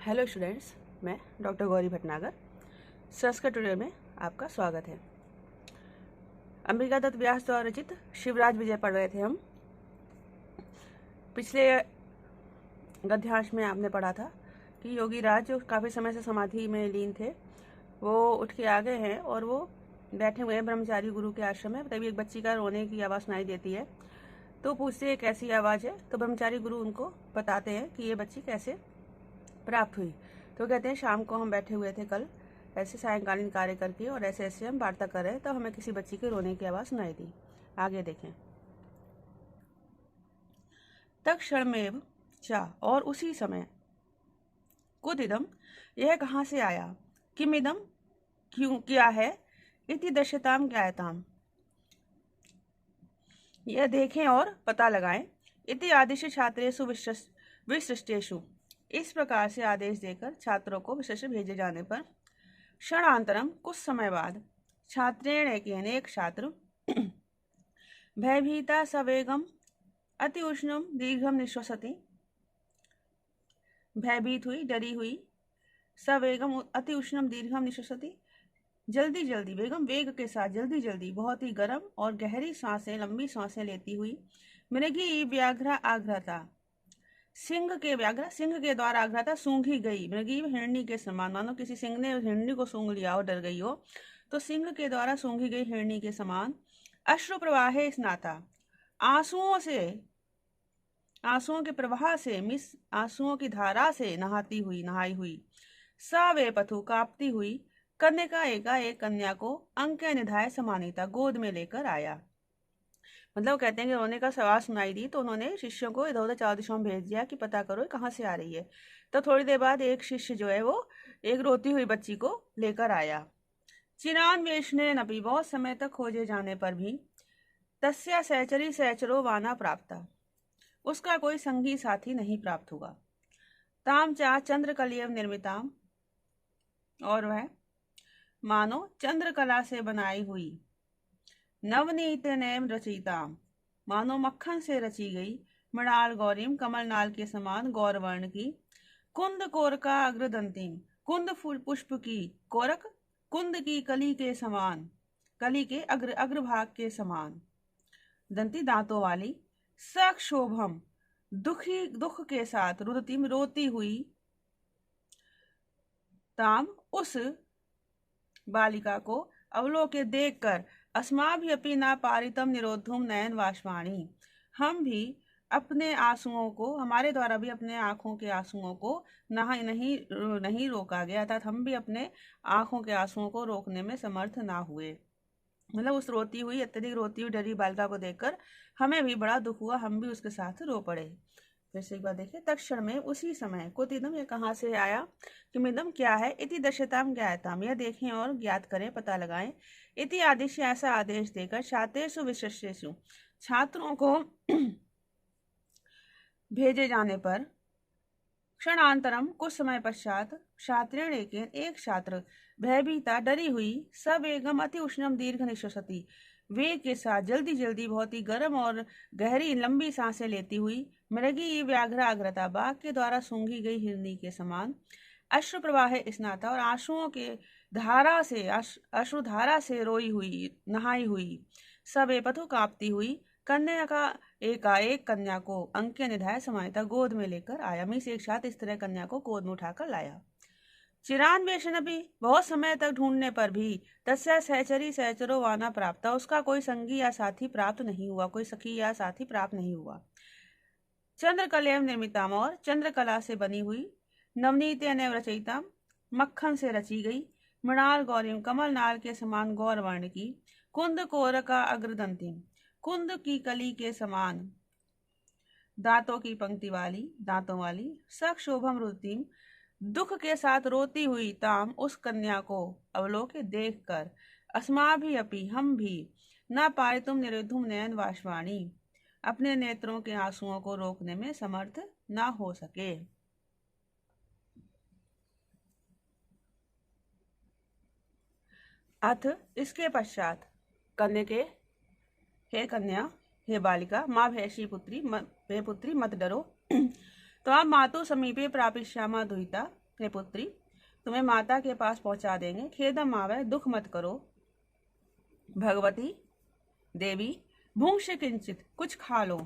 Hello students, मैं doctor Gauri Bhatnagar. Sanskrit tutorial में आपका स्वागत है। अंबिका दत्त व्यास द्वारा रचित शिवराज विजय पढ़ रहे थे हम। पिछले गद्यांश में आपने पढ़ा था कि योगी राज जो काफ़ी समय से समाधि में लीन थे, वो उठ के आ गए हैं और वो बैठे हुए हैं ब्रह्मचारी गुरु के आश्रम में। तभी एक बच्ची का रोने की आवाज़ सुनाई देती है, तो पूछते हैं कैसी आवाज़ है। तो ब्रह्मचारी गुरु उनको बताते हैं कि ये बच्ची कैसे प्राप्त हुई। तो कहते हैं शाम को हम बैठे हुए थे कल ऐसे सायंकालीन कार्य करके, और ऐसे ऐसे हम वार्ता कर रहे, तो हमें किसी बच्ची के रोने की आवाज़ सुनाई दी। आगे देखें। तत्क्षणमेव चा, और उसी समय, कुदिदम, यह कहाँ से आया, किमिदम, क्यों, क्या है, इति दश्यताम ज्ञायताम, यह देखें और पता लगाएं, इति आदेश छात्रेषु विशिष्टेषु, इस प्रकार से आदेश देकर छात्रों को विशिष्ट भेजे जाने पर, क्षणांतरम, कुछ समय बाद, छात्रेण एक छात्र भयभीता सवेगम अति उष्णम दीर्घम निश्वसति, भयभीत हुई, डरी हुई, सवेगम अति उष्णम दीर्घम निश्वसति, जल्दी जल्दी, वेगम वेग के साथ, जल्दी जल्दी, बहुत ही गर्म और गहरी सांसें, लंबी सांसें लेती हुई, मृगी व्याघ्र आघ्रता, सिंह के द्वारा आघ्रता, सूंघी गई, मृगी हिरणी के समान, मानो किसी सिंह ने हिरणी को सूंघ लिया हो, डर गई हो, तो सिंह के द्वारा सूंघी गई हिरणी के समान, अश्रु प्रवाहे स्नाता, आंसुओं के प्रवाह से, आंसुओं की धारा से नहाई हुई, वे पथु, कांपती हुई, कन्या एक कन्या को अंक निधाय समानीता, गोद में लेकर आया। मतलब कहते हैं कि रोने का आवाज सुनाई दी, तो उन्होंने शिष्यों को इधर उधर चारों दिशाओं में भेज दिया कि पता करो कहाँ से आ रही है। तो थोड़ी देर बाद एक शिष्य जो है वो एक रोती हुई बच्ची को लेकर आया। चिरान्वेषणे नपि, बहुत समय तक खोजे जाने पर भी, तस्या सहचरी सहचरो वाना प्राप्ता, उसका कोई संगी साथी नहीं प्राप्त हुआ। ताम चा चंद्रकलियव निर्मिताम, और वह मानो चंद्रकला से बनाई हुई, नवनीत नैम रचिताम, मानो मक्खन से रची गई, मृणाल गौरीम, कमलनाल के समान गौरवर्ण की, कुंद कोरका अग्रदंतीम, कुंद फूल पुष्प की कोरक, कुंद की कली के समान, कली के अग्रभाग के समान, दंती दांतों वाली, सक्षोभम, दुख के साथ, रुदतिम, रोती हुई, ताम, उस बालिका को, अवलोके देखकर, अस्माभि अपि ना पारितम निरोधुम नयन वाष्वाणी, हम भी अपने आंसुओं को, हमारे द्वारा भी अपने आंखों के आंसुओं को नहीं रोका गया, अर्थात हम भी अपने आंखों के आंसुओं को रोकने में समर्थ ना हुए। मतलब उस रोती हुई, अत्यधिक रोती हुई डरी बालिका को देखकर हमें भी बड़ा दुख हुआ, हम भी उसके साथ रो पड़े। फिर से एक बार देखिए। तत्क्षण में, उसी समय, कुतिदम, यह कहाँ से आया, किमिदम, क्या है, इति दश्यताम ज्ञायताम, यह देखें और ज्ञात करें, पता लगाएं, इति आदेश, ऐसा आदेश देकर, छात्रेषु विशिष्टेषु, छात्रों को भेजे जाने पर, क्षणांतरम, कुछ समय पश्चात, छात्रेण एक छात्र भयभीता, डरी हुई, सवेगम अति उष्णम दीर्घ निश्वसति, वेग के साथ, जल्दी जल्दी, बहुत ही गर्म और गहरी लंबी सांसें लेती हुई, मृगी व्याघ्र आग्रता, बाघ के द्वारा सूंघी गई हिरनी के समान, अश्रु प्रवाह स्नाता, और आंसुओं के अश्रुधारा से रोई हुई, नहाई हुई, सब पथु, कांपती हुई, कन्या का एकाएक कन्या को अंक्य निधाय समाहिता, गोद में लेकर आया। मीस एक साथ इस तरह कन्या को गोद में उठाकर लाया। चिरान्वेषण भी, बहुत समय तक ढूंढने पर भी, तस्या सहचरी सहचरो वाना प्राप्त, उसका कोई संगी या साथी प्राप्त नहीं हुआ, कोई सखी या साथी प्राप्त नहीं हुआ। चंद्रकलयम निर्मिताम, और चंद्रकला से बनी हुई, नवनीत नैव रचयिताम, मक्खन से रची गई, मृणाल गौरीम, कमलनाल के समान गौरवर्ण की, कुंद कोरका अग्रदंतीम, कुंद की कली के समान, दांतों की पंक्ति वाली, दांतों वाली, सक्षोभम रुतिम, दुख के साथ रोती हुई, ताम, उस कन्या को, अवलोके देखकर, अस्माभि अपि, हम भी, न पारितुम निरोधुम नयन वाष्वाणी, अपने नेत्रों के आंसुओं को रोकने में समर्थ ना हो सके। अथ, इसके पश्चात, कन्या के, हे कन्या, हे बालिका, माँ भैषी पुत्री, हे पुत्री मत डरो, तो आप मातु समीपे प्रापिष्यामा दुहिता, हे पुत्री, तुम्हें माता के पास पहुंचा देंगे। खेदम आवे, दुख मत करो। भगवती देवी, भूंक्ष किंचित, कुछ खा लो।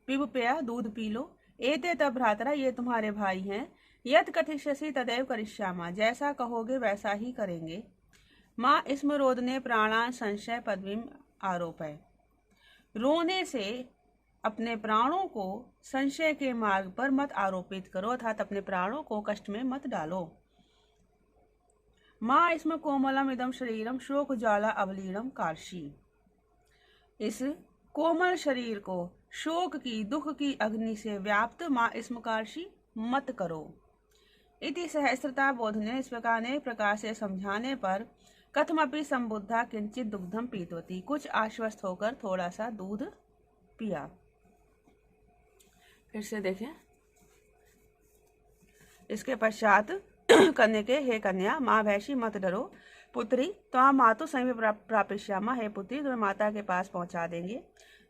पिबुपया, दूध पी लो। एते तब भ्रातरा, ये तुम्हारे भाई हैं। यत कथिष्यसि तदैव करिष्यामा, जैसा कहोगे वैसा ही करेंगे। माँ इसमें रोदने प्राणान संशय पदवीम आरोप है। रोने से अपने प्राणों को संशय के मार्ग पर मत आरोपित करो, अर्थात अपने प्राणों को कष्ट में मत डालो। माँ इसमें कोमलम इदम शरीरम शोक ज्वाला अवलीणम कार्षी, इस कोमल शरीर को शोक की, दुख की अग्नि से व्याप्त माँ इसम कार्षी मत करो। इति सहस्रता बोधने, इस प्रकार अनेक प्रकार से समझाने पर कथमपि संबुद्धा किंचित दुग्धम पीतवती, कुछ आश्वस्त होकर थोड़ा सा दूध पिया। फिर से देखें, इसके पश्चात कन्या के, हे कन्या, माँ भैषी मत डरो। पुत्री त्वां मातु समीप प्रापिष्यामा, हे पुत्री, तुम्हें माता के पास पहुंचा देंगे।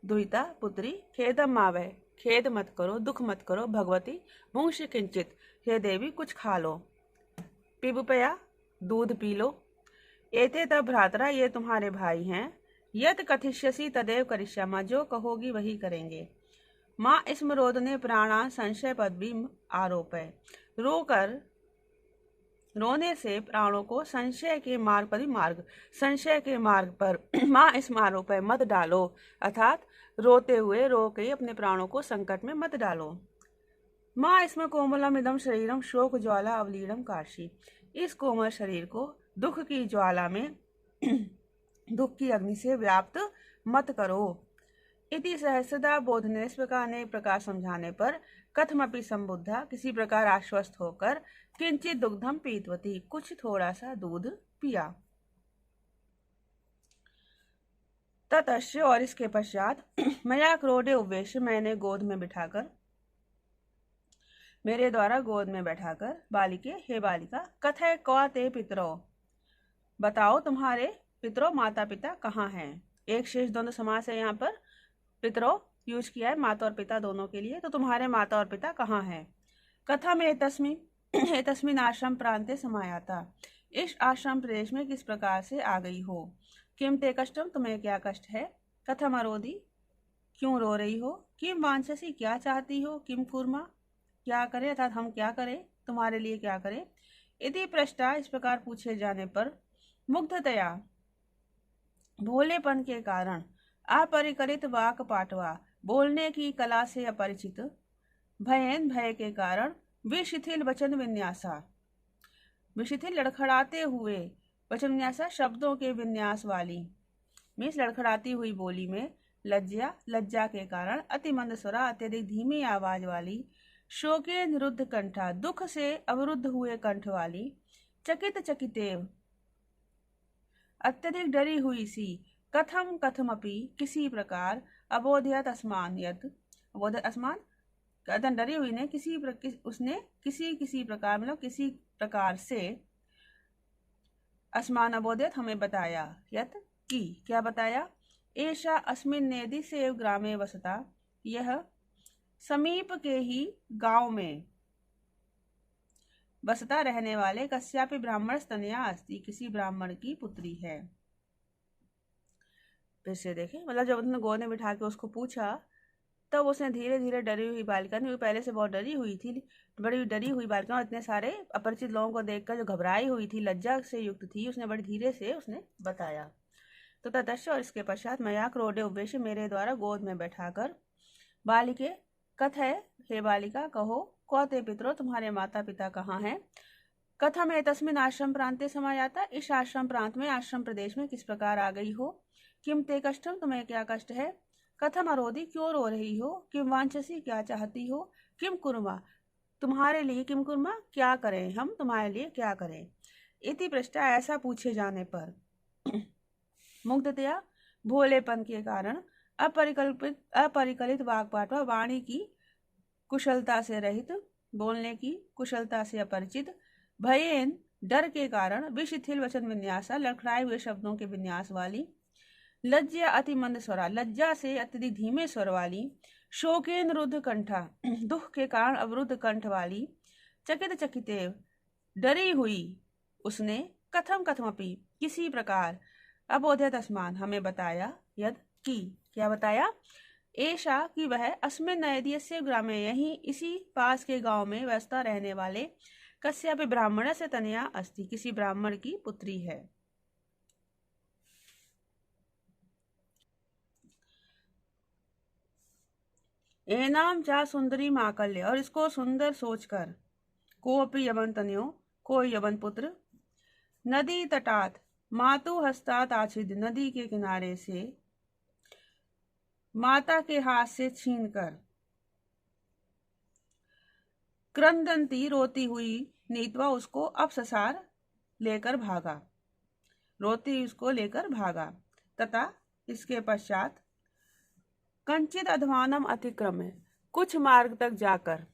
दुहिता पुत्री, खेदम मावै, खेद मत करो, दुख मत करो। भगवती भूंक्ष किंचित, हे देवी, कुछ खा लो। पिबुपया, दूध पी लो। एते तब भ्रातरा, ये तुम्हारे भाई हैं। यत कथिष्यसि तदैव करिष्यामा, जो कहोगी वही करेंगे। माँ इसमें रोदने प्राणा संशय पदवी आरोप है। रोने से प्राणों को संशय के मार्ग पर, संशय के मार्ग पर माँ इस मार्ग पर मत डालो, अर्थात रोते हुए रो के अपने प्राणों को संकट में मत डालो। माँ इसमें कोमलम इदम शरीरम शोक ज्वाला अवलीणम कार्षी, इस कोमल शरीर को दुख की ज्वाला में दुख की अग्नि से व्याप्त मत करो। इति सहस्रदा बोधने, इस प्रकार अनेक प्रकार समझाने पर कथमपि संबुद्धा, किसी प्रकार आश्वस्त होकर किंचित दुग्धम पीतवती, कुछ थोड़ा सा दूध पिया। ततश्य, और इसके पश्चात मया क्रोडे उपवेश, मैंने गोद में बिठाकर, मेरे द्वारा गोद में बैठाकर, बालिके, हे बालिका, कथय क्वा ते पितरो, बताओ तुम्हारे पितरों, माता पिता कहाँ हैं। एक शेष द्वंद्व समास है यहाँ पर, पितरों यूज किया है माता और पिता दोनों के लिए, तो तुम्हारे माता और पिता कहाँ हैं। कथम एतस्मिन् आश्रम प्रांते समायाता, इस आश्रम प्रदेश में किस प्रकार से आ गई हो। किम ते कष्टम, तुम्हें क्या कष्ट है। कथम अरोधी, क्यों रो रही हो। किम वांछसी, क्या चाहती हो। किम कुर्मा, क्या करें, अर्थात हम क्या करें, तुम्हारे लिए क्या करें। इति पृष्ठा, इस प्रकार पूछे जाने पर मुग्धतया, भोलेपन के कारण, अपरिकलित वाक पाटवा, बोलने की कला से अपरिचित, भयन, भय के कारण, विशिथिल वचन विन्यासा, विशिथिल लड़खड़ाते हुए, वचन विन्यासा शब्दों के विन्यास वाली, मीन्स लड़खड़ाती हुई बोली में, लज्जा, लज्जा के कारण, अति मंद स्वरा, अत्यधिक धीमी आवाज वाली, शोके निरुद्ध कंठा, दुख से अवरुद्ध हुए कंठ वाली, चकित चकितेव, अत्यधिक डरी हुई सी, कथम कथमपि, किसी प्रकार, अबोधयत अस्मान, यत अबोधयत अस्मान, डरी हुई ने उसने किसी प्रकार, मतलब किसी प्रकार से, अस्मान अबोधयत, हमें बताया, यत की, क्या बताया। एषा अस्मिन् नेदि सेव ग्रामे वसता, यह समीप के ही गांव में बसता रहने वाले कस्यापि ब्राह्मण स्तनया अस्ति, किसी ब्राह्मण की पुत्री है। फिर से देखें, मतलब जब उसने गोद में बिठा के उसको पूछा, तब उसने धीरे धीरे, डरी हुई बालिका ने, पहले से बहुत डरी हुई थी, बड़ी डरी हुई बालिका, और इतने सारे अपरिचित लोगों को देखकर जो घबराई हुई थी, लज्जा से युक्त थी, उसने बड़ी धीरे से उसने बताया। तो ततश्च, और इसके पश्चात, मया क्रोडे उपवेश, मेरे द्वारा गोद में बैठाकर, बालिके कथय, हे बालिका कहो, क्व ते पितरो, तुम्हारे माता पिता कहाँ हैं। कथम एतस्मिन् आश्रम प्रांते समायाता, इस आश्रम प्रांत में, आश्रम प्रदेश में किस प्रकार आ गई हो। किम ते कष्टम, तुम्हें क्या कष्ट है। कथम अरोधी, क्यों रो रही हो। किम वांछसी, क्या चाहती हो। किम कुर्मा, तुम्हारे लिए, किम कुर्मा, क्या करें हम, तुम्हारे लिए क्या करें। इति पृष्ठा, ऐसा पूछे जाने पर, मुग्धतया, भोलेपन के कारण, अपरिकलित वाक्पाटवा, वाणी की कुशलता से रहित, बोलने की कुशलता से अपरिचित, भयेन, डर के कारण, विशिथिल वचन विन्यासा, लड़खड़ाए हुए शब्दों के विन्यास वाली, लज्जा अति मंद स्वरा, लज्जा से अत्यधिक धीमे स्वर वाली, शोकेन रुद्ध कंठा, दुख के कारण अवरुद्ध कंठ वाली, चकित चकितेव, डरी हुई उसने, कथम कथमपि किसी प्रकार, अबोधयत अस्मान हमें बताया, यद की क्या बताया, ऐशा कि वह अस्मिन् नयदीयस्य ग्रामे यहीं इसी पास के गांव में व्यस्ता रहने वाले कस्यापि ब्राह्मण से तनया अस्ति, किसी ब्राह्मण की पुत्री है। एनाम चा सुंदरी माकल्य, और इसको सुंदर सोचकर, कोपि यवन तनयो कोई यवन पुत्र, नदी तटात मातु हस्तात आछिद, नदी के किनारे से माता के हाथ से छीनकर, क्रंदंती रोती हुई, नीतवा उसको अपससार लेकर भागा, रोती उसको लेकर भागा, तथा इसके पश्चात कंचित अध्वानम अतिक्रम्य, कुछ मार्ग तक जाकर,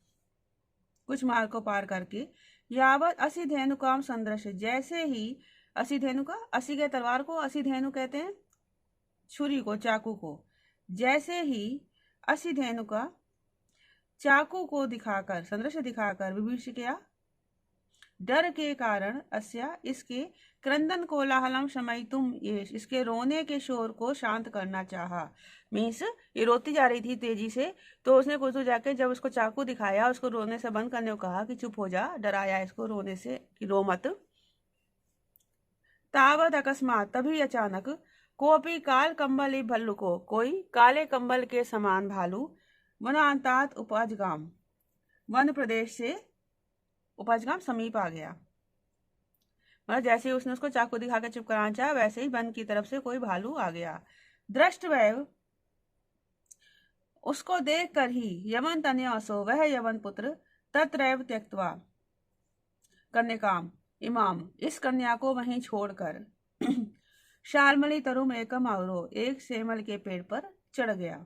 कुछ मार्ग को पार करके, यावत असिधेनु काम संदृश्य, जैसे ही असिधेनु का, असी के तलवार को असिधेनु कहते हैं, छुरी को, चाकू को, जैसे ही असिधेनु का चाकू को दिखाकर, संदृश्य दिखाकर, विभीषिका डर के कारण, अस्या इसके, क्रंदन कोलाहलम शमयितुम येष, इसके रोने के शोर को शांत करना चाहा। मीन्स ये रोती जा रही थी तेजी से, तो उसने कुछ तो जाके जब उसको चाकू दिखाया, उसको रोने से बंद करने को कहा कि चुप हो जा, डराया इसको रोने से कि रो मत। तावत अकस्मात, तभी अचानक, कोपी काल कंबल भल्लु को, कोई काले कंबल के समान भालू, वनांतात उपजगाम, वन प्रदेश से उपजगाम समीप आ गया। मतलब जैसे ही उसने उसको चाकू दिखा के चुप कराना चाहा, वैसे ही वन की तरफ से कोई भालू आ गया। दृष्टवैव, उसको देख कर ही, यमन तनयासो, वह यवन पुत्र, तत्रैव त्यक्त्वा कन्याकाम इमाम, इस कन्या को वहीं छोड़कर, शालमली तरुम एकम आवरो, एक सेमल के पेड़ पर चढ़ गया।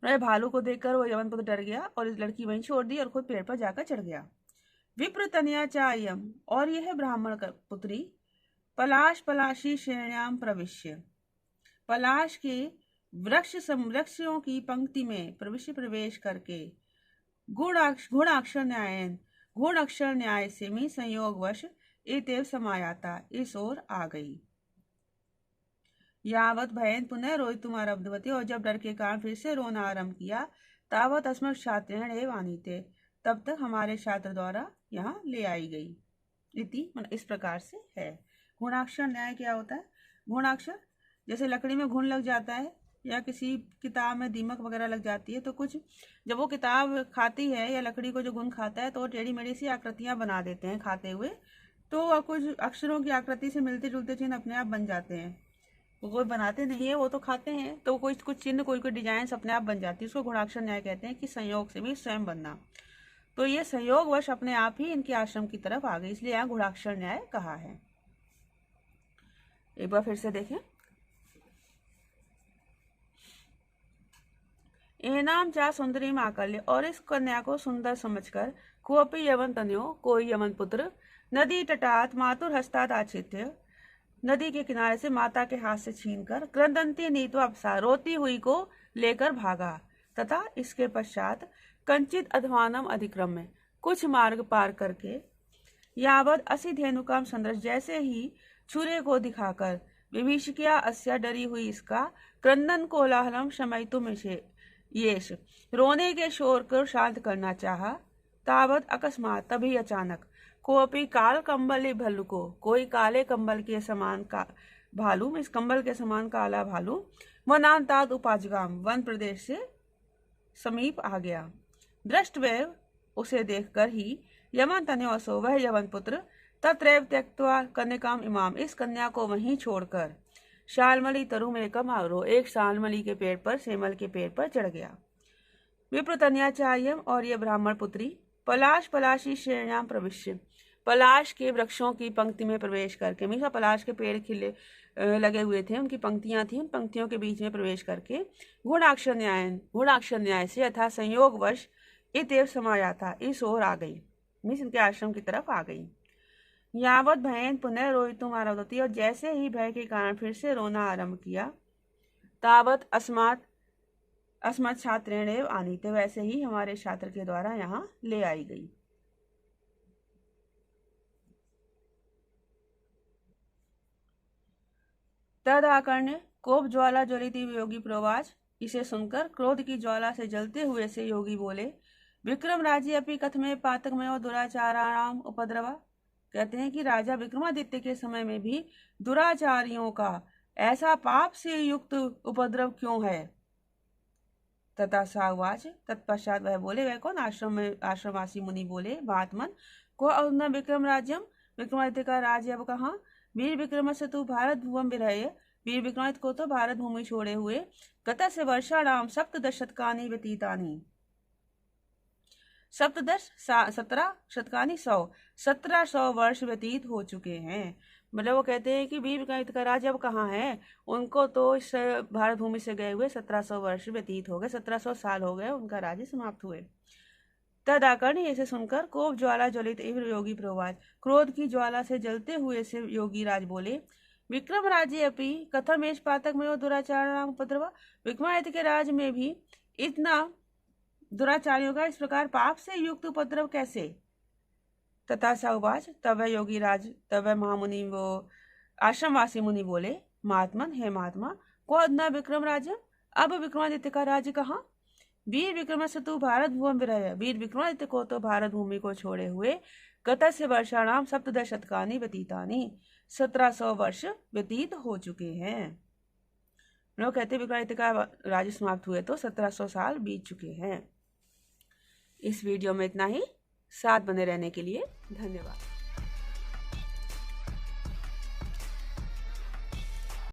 भालू को देखकर वो यवन पुत्र डर गया और इस लड़की वहीं छोड़ दी और खुद पेड़ पर जाकर चढ़ गया। विप्र तनया चायम, और यह ब्राह्मण पुत्री, पलाश पलाशी श्रेण्याम प्रविश्य, पलाश के वृक्षों की पंक्ति में प्रवेश करके, गुणाक्षर न्यायन, गुण अक्षर न्याय से मी संयोगवश एतेव समायाता, इस ओर आ गई। यावत भयन पुनः रोहितुम आरब्धवती, और जब डर के कारण फिर से रोना आरंभ किया, तावत अस्मत् छात्रेण एव आनीते, तब तक हमारे छात्र द्वारा यहाँ ले आई गई। इति इस प्रकार से है। गुणाक्षर न्याय क्या होता है? गुणाक्षर जैसे लकड़ी में घुन लग जाता है या किसी किताब में दीमक वगैरह लग जाती है, तो कुछ जब वो किताब खाती है या लकड़ी को जो घुन खाता है, तो टेढ़ी मेढ़ी सी आकृतियां बना देते हैं खाते हुए, तो कुछ अक्षरों की आकृति से मिलते जुलते चिन्ह अपने आप बन जाते हैं। वो कोई बनाते नहीं है, वो तो खाते हैं, तो कोई कुछ चिन्ह, कोई डिजाइन अपने आप बन जाती है। उसको गुणाक्षर न्याय कहते हैं कि संयोग से भी स्वयं बनना। तो ये संयोगवश अपने आप ही इनके आश्रम की तरफ आ गई, इसलिए यहाँ गुणाक्षर न्याय कहा है। एक बार फिर से देखें। एनाम चा सुंदरी माकल्य, और इस कन्या को सुंदर समझकर, कोपी यवन तनयो, कोई यवन पुत्र, नदी तटात मातुर हस्तात आचित्य, नदी के किनारे से माता के हाथ से छीनकर, क्रंदंती नीत्वा अपसा, रोती हुई को लेकर भागा, तथा इसके पश्चात कंचित अध्वानम अधिक्रम्य, कुछ मार्ग पार करके, यावद असिधेनुकाम संदर्श, जैसे ही छुरे को दिखाकर, विभीषिका अस्या, डरी हुई इसका, क्रंदन कोलाहलम शमयितुम येष, रोने के शोर को शांत करना चाहा, तावत अकस्मात, तभी अचानक, कोपी काल कंबल भल्लू को, कोई काले कंबल के समान का भालू, इस कंबल के समान काला भालू, वनांतात उपाजगाम, वन प्रदेश से समीप आ गया। दृष्टवैव, उसे देखकर ही, यमन तनयोसो, वह यवन पुत्र, तत्रैव त्यक्त्वा कन्याकाम इमाम, इस कन्या को वहीं छोड़कर, शालमली तरुम एकम आवरो, एक शालमली के पेड़ पर, सेमल के पेड़ पर चढ़ गया। विप्र तनया चायम, और यह ब्राह्मण पुत्री, पलाश पलाशी श्रेण्याम प्रविश्य, पलाश के वृक्षों की पंक्ति में प्रवेश करके, हमेशा पलाश के पेड़ खिले लगे हुए थे, उनकी पंक्तियां थी, उन पंक्तियों के बीच में प्रवेश करके, गुणाक्षर न्याय से अथा संयोगवश इतेव समायाता, इस ओर आ गई, मीन्स इनके आश्रम की तरफ आ गई। यावत भयन पुनः रोहितुम आरब्धवती, और जैसे ही भय के कारण फिर से रोना आरंभ किया, तावत अस्मत् छात्रेण एव आनीते, वैसे ही हमारे छात्र के द्वारा यहाँ ले आई गई। तदाकर्ण्य कोप ज्वाला ज्वलित योगी प्रोवाच। इसे सुनकर क्रोध की ज्वाला से जलते हुए से योगी बोले, विक्रम राज्य अपनी कथमे पातकमयो दुराचाराणाम उपद्रवा। कहते हैं कि राजा विक्रमादित्य के समय में भी दुराचारियों का ऐसा पाप से युक्त उपद्रव क्यों है। तथा सावाच, तत्पश्चात वह बोले, वह कौन, आश्रमवासी मुनि बोले, महात्मन को अधुना विक्रम राज्यम, विक्रमादित्य का राज्य अब कहाँ। वीर विक्रम से तू भारत भुवम विरह, वीर विक्रमादित्य को तो भारत भूमि छोड़े हुए गत से वर्षाणाम सप्तदश शतकानि व्यतीतानि, सप्तदश 17 शतकानि 100, 1700 वर्ष व्यतीत हो चुके हैं। मतलब वो कहते हैं कि वीर विक्रमादित्य का राज्य अब कहाँ है, उनको तो इस भारत भूमि से गए हुए 1700 वर्ष व्यतीत हो गए, 1700 साल हो गए उनका राज्य समाप्त हुए। तदाकर्ण्य, इसे सुनकर कोप ज्वाला ज्वलित एवं योगी प्रोवाच, क्रोध की ज्वाला से जलते हुए से योगी राज बोले, विक्रम राज्य अपि कथमेश पातक में दुराचार उपद्रव। विक्रमादित्य के राज में भी इतना दुराचारियों का इस प्रकार पाप से युक्त उपद्रव कैसे। तथा साउवाच, तब वह योगी राज, तब वह महामुनि वो आश्रमवासी मुनि बोले, महात्मन, हे महात्मा, को अधुना विक्रम राज्य, अब विक्रमादित्य का राज्य कहाँ। वीर विक्रम से तू भारत भूमि विरह, वीर विक्रमादित्य को तो भारत भूमि को छोड़े हुए गत से वर्षाणाम सप्तदश शतकानि व्यतीतानि, 1700 वर्ष व्यतीत हो चुके हैं। लोग कहते विक्रमादित्य का राज्य समाप्त हुए तो 1700 साल बीत चुके हैं। इस वीडियो में इतना ही। साथ बने रहने के लिए धन्यवाद।